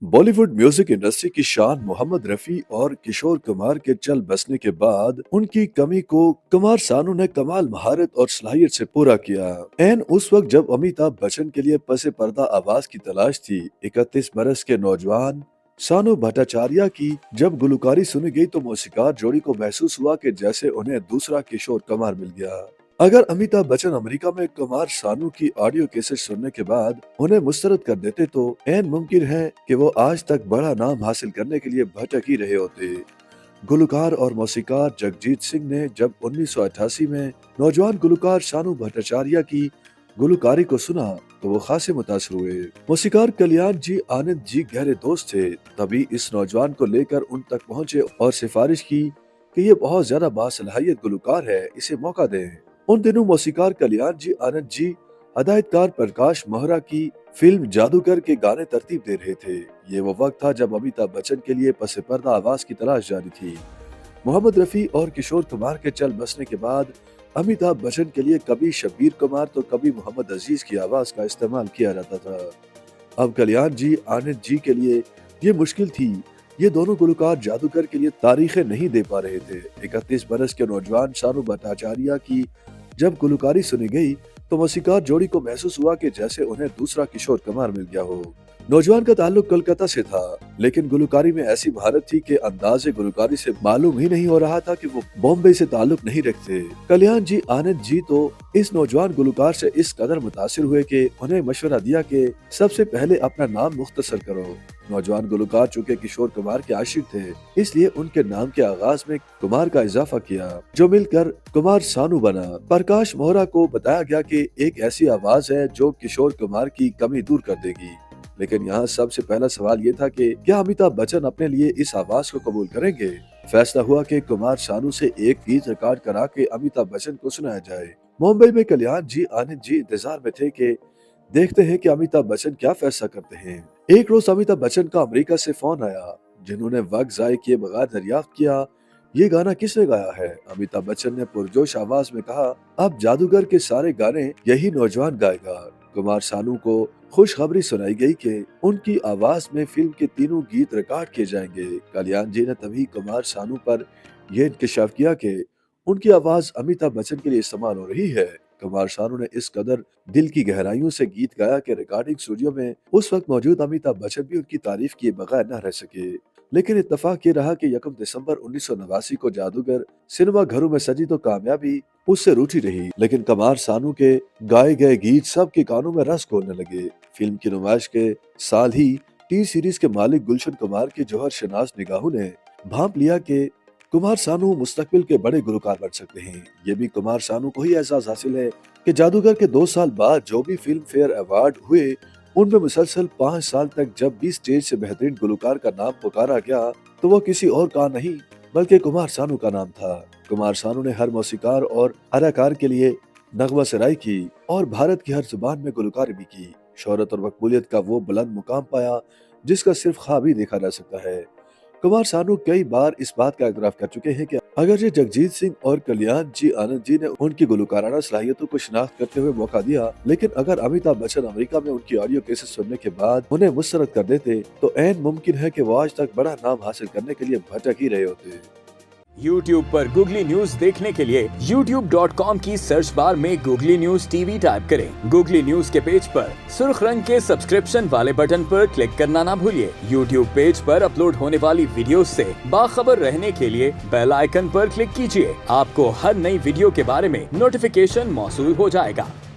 Bollywood music industry की शान मोहम्मद रफी और किशोर कुमार के चल बसने के बाद उनकी कमी को कुमार सानू ने कमाल महारत और सलाहियत से पूरा किया। एन उस वक्त जब अमिताभ बच्चन के लिए पसे पर्दा आवाज की तलाश थी, 31 बरस के नौजवान सानू भट्टाचार्य की जब गुलकारी सुनी गई तो मौसीकार जोड़ी को महसूस हुआ कि जैसे उन्हें दूसरा किशोर कुमार मिल गया। अगर अमिताभ बच्चन अमेरिका में कुमार सानू की ऑडियो कैसेट सुनने के बाद उन्हें मुस्तरद कर देते तो ऐन मुमकिन है कि वो आज तक बड़ा नाम हासिल करने के लिए भटक ही रहे होते। गुलकार और मौसीकार जगजीत सिंह ने जब 1988 में नौजवान गुलकार सानू भट्टाचार्य की गुलकारी को सुना तो वो खासे मुतासर हुए। मौसीकार कल्याण जी आनंद जी गहरे दोस्त थे, तभी इस नौजवान को लेकर उन तक पहुंचे और सिफारिश की कि ये बहुत ज्यादा बासलाहियत गुलकार है, इसे मौका दें। उन दिनों मौसीकार कल्याण जी आनंद जी हदायतकार प्रकाश मोहरा की फिल्म जादूगर के गाने तरतीब दे रहे थे। ये वो वक्त था जब अमिताभ बच्चन के लिए पसे पर्दा आवाज की तलाश जारी थी। मोहम्मद रफी और किशोर कुमार के चल बसने के बाद अमिताभ बच्चन के लिए कभी शब्बीर कुमार तो कभी मोहम्मद अजीज की आवाज का इस्तेमाल किया जाता था। अब कल्याण जी आनंद जी के लिए ये मुश्किल थी। ये दोनों गुलकार जादूगर के लिए तारीखें नहीं दे पा रहे थे। 31 बरस के नौजवान सानू भट्टाचार्य की जब गुलकारी सुनी गई तो मौसीकार जोड़ी को महसूस हुआ कि जैसे उन्हें दूसरा किशोर कुमार मिल गया हो। नौजवान का ताल्लुक कोलकाता से था, लेकिन गुलकारी में ऐसी महारत थी कि अंदाज़े गुलकारी से मालूम ही नहीं हो रहा था कि वो बॉम्बे से ताल्लुक नहीं रखते। कल्याण जी आनंद जी तो इस नौजवान गुलकार से इस कदर मुतासिर हुए कि उन्हें मशवरा दिया कि सबसे पहले अपना नाम मुख्तसर करो। नौजवान गुलकार चूंकि किशोर कुमार के आशिक थे, इसलिए उनके नाम के आगाज में कुमार का इजाफा किया, जो मिलकर कुमार सानू बना। प्रकाश मोहरा को बताया गया कि एक ऐसी आवाज है जो किशोर कुमार की कमी दूर कर देगी। लेकिन यहाँ सबसे पहला सवाल ये था कि क्या अमिताभ बच्चन अपने लिए इस आवाज को कबूल करेंगे। फैसला हुआ कि कुमार सानू से एक गीत रिकॉर्ड करा के अमिताभ बच्चन को सुनाया जाए। मुंबई में कल्याण जी आनंद जी इंतजार में थे कि देखते हैं कि अमिताभ बच्चन क्या फैसला करते हैं। एक रोज अमिताभ बच्चन का अमेरिका से फोन आया, जिन्होंने वक्त जाय किए बगैर दरियाफ्त किया, ये गाना किसने गाया है। अमिताभ बच्चन ने पुरजोश आवाज में कहा, अब जादूगर के सारे गाने यही नौजवान गाएगा। कुमार सानू को खुशखबरी सुनाई गई कि उनकी आवाज में फिल्म के तीनों गीत रिकॉर्ड किए जाएंगे। कल्याण जी ने तभी कुमार सानू पर यह इंकशाफ किया कि उनकी आवाज अमिताभ बच्चन के लिए इस्तेमाल हो रही है। कुमार सानू ने इस कदर दिल की गहराइयों से गीत गाया कि रिकॉर्डिंग स्टूडियो में उस वक्त मौजूद अमिताभ बच्चन भी उनकी तारीफ किए बगैर न रह सके। लेकिन इत्तेफाक ये रहा कि 1 दिसंबर 1989 को जादूगर सिनेमा घरों में सजी तो कामयाबी उससे रूठी रही, लेकिन कुमार सानू के गाए गए गीत सबके कानों में रस घोलने लगे। फिल्म की नुमाइश के साल ही टी सीरीज के मालिक गुलशन कुमार की जौहर शनाज निगाहों ने भांप लिया कि कुमार सानू मुस्तकबिल के बड़े गुलकार बन सकते हैं। ये भी कुमार सानू को ही एहसास हासिल है कि जादूगर के 2 साल बाद जो भी फिल्म फेयर अवार्ड हुए, उनमें मुसलसल 5 साल तक जब भी स्टेज से बेहतरीन गुलकार का नाम पुकारा गया तो वो किसी और का नहीं बल्कि कुमार सानू का नाम था। कुमार सानू ने हर मौसीकार और अदाकार के लिए नगमा सराई की और भारत की हर जुबान में गुलकारी भी की। शोहरत और मकबूलियत का वो बुलंद मुकाम पाया जिसका सिर्फ ख्वाब ही देखा जा सकता है। कुमार सानू कई बार इस बात का एतराफ कर चुके हैं कि अगर ये जगजीत सिंह और कल्याण जी आनंद जी ने उनकी गुलकाराना सलाहियतों को शिनाख्त करते हुए मौका दिया, लेकिन अगर अमिताभ बच्चन अमेरिका में उनकी ऑडियो कैसेट सुनने के बाद उन्हें मुस्तरद कर देते तो ऐन मुमकिन है कि वो आज तक बड़ा नाम हासिल करने के लिए भटक ही रहे होते। YouTube पर गूगली न्यूज देखने के लिए youtube.com की सर्च बार में गूगली न्यूज टीवी टाइप करें। गूगली न्यूज के पेज पर सुर्ख रंग के सब्सक्रिप्शन वाले बटन पर क्लिक करना ना भूलिए। YouTube पेज पर अपलोड होने वाली वीडियोस से बाखबर रहने के लिए बेल आइकन पर क्लिक कीजिए। आपको हर नई वीडियो के बारे में नोटिफिकेशन मौसूल हो जाएगा।